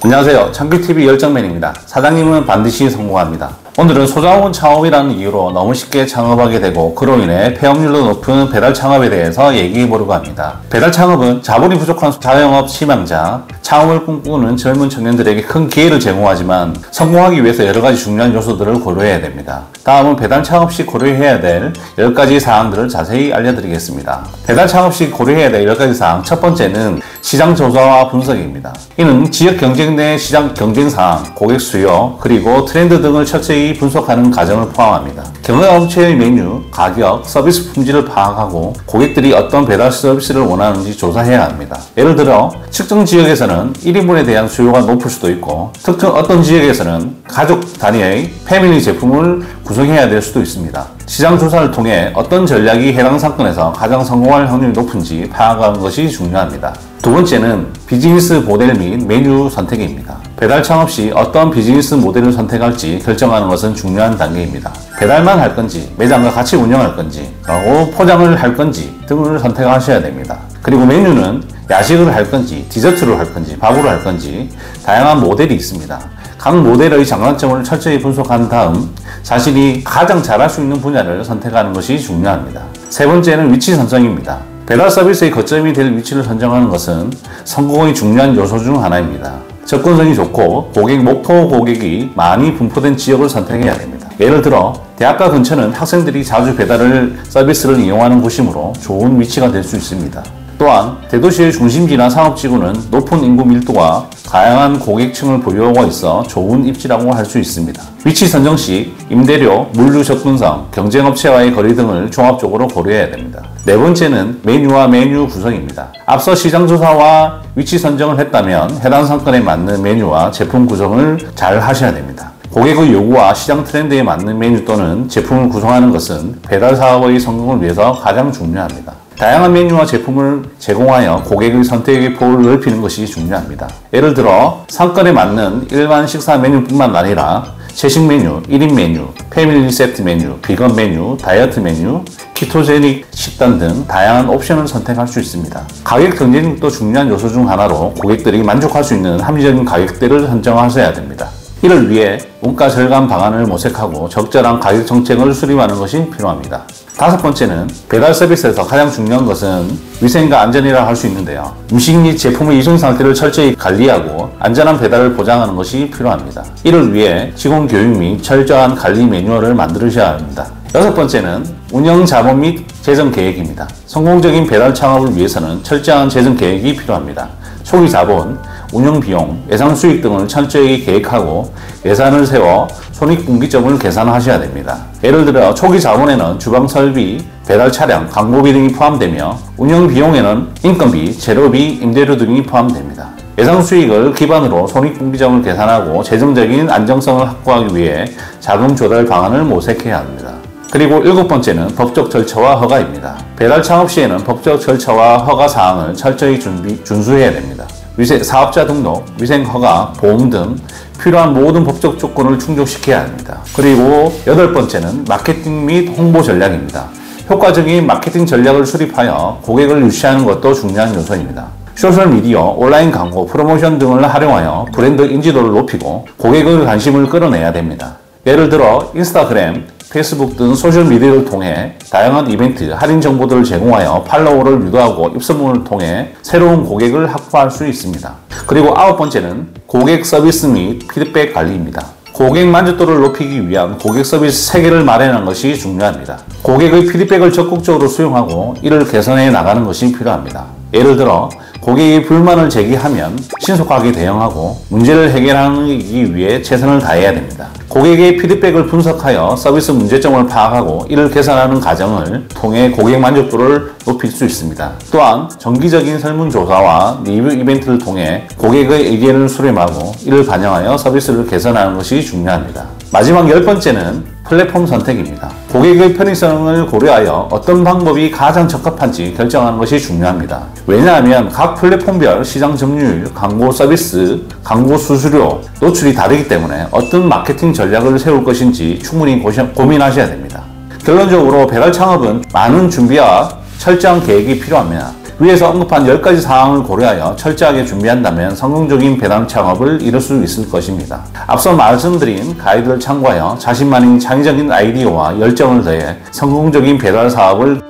안녕하세요. 창규TV 열정맨입니다. 사장님은 반드시 성공합니다. 오늘은 소자원 창업이라는 이유로 너무 쉽게 창업하게 되고 그로 인해 폐업률도 높은 배달 창업에 대해서 얘기해 보려고 합니다. 배달 창업은 자본이 부족한 자영업 희망자, 창업을 꿈꾸는 젊은 청년들에게 큰 기회를 제공하지만 성공하기 위해서 여러 가지 중요한 요소들을 고려해야 됩니다. 다음은 배달 창업 시 고려해야 될 10가지 사항들을 자세히 알려드리겠습니다. 배달 창업 시 고려해야 될 10가지 사항, 첫 번째는 시장 조사와 분석입니다. 이는 지역 경쟁 내 시장 경쟁 사항, 고객 수요, 그리고 트렌드 등을 철저히 분석하는 과정을 포함합니다. 경영업체의 메뉴, 가격, 서비스 품질을 파악하고 고객들이 어떤 배달 서비스를 원하는지 조사해야 합니다. 예를 들어 특정 지역에서는 1인분에 대한 수요가 높을 수도 있고 특정 어떤 지역에서는 가족 단위의 패밀리 제품을 구성해야 될 수도 있습니다. 시장 조사를 통해 어떤 전략이 해당 상권에서 가장 성공할 확률이 높은지 파악하는 것이 중요합니다. 두 번째는 비즈니스 모델 및 메뉴 선택입니다. 배달 창업 시 어떤 비즈니스 모델을 선택할지 결정하는 것은 중요한 단계입니다. 배달만 할 건지, 매장과 같이 운영할 건지, 포장을 할 건지 등을 선택하셔야 됩니다. 그리고 메뉴는 야식을 할 건지, 디저트를 할 건지, 밥으로 할 건지 다양한 모델이 있습니다. 각 모델의 장단점을 철저히 분석한 다음 자신이 가장 잘할 수 있는 분야를 선택하는 것이 중요합니다. 세 번째는 위치 선정입니다. 배달 서비스의 거점이 될 위치를 선정하는 것은 성공의 중요한 요소 중 하나입니다. 접근성이 좋고 목표 고객이 많이 분포된 지역을 선택해야 됩니다. 예를 들어 대학가 근처는 학생들이 자주 배달 서비스를 이용하는 곳이므로 좋은 위치가 될 수 있습니다. 또한 대도시의 중심지나 상업지구는 높은 인구 밀도와 다양한 고객층을 보유하고 있어 좋은 입지라고 할 수 있습니다. 위치 선정 시 임대료, 물류 접근성, 경쟁업체와의 거리 등을 종합적으로 고려해야 됩니다. 네 번째는 메뉴와 메뉴 구성입니다. 앞서 시장 조사와 위치 선정을 했다면 해당 상권에 맞는 메뉴와 제품 구성을 잘 하셔야 됩니다. 고객의 요구와 시장 트렌드에 맞는 메뉴 또는 제품을 구성하는 것은 배달 사업의 성공을 위해서 가장 중요합니다. 다양한 메뉴와 제품을 제공하여 고객의 선택의 폭을 넓히는 것이 중요합니다. 예를 들어 상권에 맞는 일반 식사 메뉴뿐만 아니라 채식 메뉴, 1인 메뉴, 패밀리 세트 메뉴, 비건 메뉴, 다이어트 메뉴, 키토제닉 식단 등 다양한 옵션을 선택할 수 있습니다. 가격 경쟁력도 중요한 요소 중 하나로 고객들이 만족할 수 있는 합리적인 가격대를 선정하셔야 됩니다. 이를 위해 원가 절감 방안을 모색하고 적절한 가격 정책을 수립하는 것이 필요합니다. 다섯 번째는 배달 서비스에서 가장 중요한 것은 위생과 안전이라 할 수 있는데요. 음식 및 제품의 이송 상태를 철저히 관리하고 안전한 배달을 보장하는 것이 필요합니다. 이를 위해 직원 교육 및 철저한 관리 매뉴얼을 만드셔야 합니다. 여섯 번째는 운영 자본 및 재정 계획입니다. 성공적인 배달 창업을 위해서는 철저한 재정 계획이 필요합니다. 초기 자본, 운영 비용, 예상 수익 등을 철저히 계획하고 예산을 세워 손익분기점을 계산하셔야 됩니다. 예를 들어 초기 자본에는 주방 설비, 배달 차량, 광고비 등이 포함되며 운영 비용에는 인건비, 재료비, 임대료 등이 포함됩니다. 예상 수익을 기반으로 손익분기점을 계산하고 재정적인 안정성을 확보하기 위해 자금 조달 방안을 모색해야 합니다. 그리고 일곱 번째는 법적 절차와 허가입니다. 배달 창업 시에는 법적 절차와 허가 사항을 철저히 준수해야 됩니다. 사업자 등록, 위생허가, 보험 등 필요한 모든 법적 조건을 충족시켜야 합니다. 그리고 여덟 번째는 마케팅 및 홍보 전략입니다. 효과적인 마케팅 전략을 수립하여 고객을 유치하는 것도 중요한 요소입니다. 소셜미디어, 온라인 광고, 프로모션 등을 활용하여 브랜드 인지도를 높이고 고객의 관심을 끌어내야 됩니다. 예를 들어 인스타그램, 페이스북 등 소셜미디어를 통해 다양한 이벤트, 할인 정보들을 제공하여 팔로워를 유도하고 입소문을 통해 새로운 고객을 확보할 수 있습니다. 그리고 아홉 번째는 고객 서비스 및 피드백 관리입니다. 고객 만족도를 높이기 위한 고객 서비스 체계를 마련하는 것이 중요합니다. 고객의 피드백을 적극적으로 수용하고 이를 개선해 나가는 것이 필요합니다. 예를 들어 고객이 불만을 제기하면 신속하게 대응하고 문제를 해결하기 위해 최선을 다해야 됩니다. 고객의 피드백을 분석하여 서비스 문제점을 파악하고 이를 개선하는 과정을 통해 고객 만족도를 높일 수 있습니다. 또한 정기적인 설문조사와 리뷰 이벤트를 통해 고객의 의견을 수렴하고 이를 반영하여 서비스를 개선하는 것이 중요합니다. 마지막 10번째는 플랫폼 선택입니다. 고객의 편의성을 고려하여 어떤 방법이 가장 적합한지 결정하는 것이 중요합니다. 왜냐하면 각 플랫폼별 시장 점유율, 광고 서비스, 광고 수수료, 노출이 다르기 때문에 어떤 마케팅 전략을 세울 것인지 충분히 고민하셔야 됩니다. 결론적으로 배달 창업은 많은 준비와 철저한 계획이 필요합니다. 위에서 언급한 10가지 사항을 고려하여 철저하게 준비한다면 성공적인 배달 창업을 이룰 수 있을 것입니다. 앞서 말씀드린 가이드를 참고하여 자신만의 창의적인 아이디어와 열정을 더해 성공적인 배달 사업을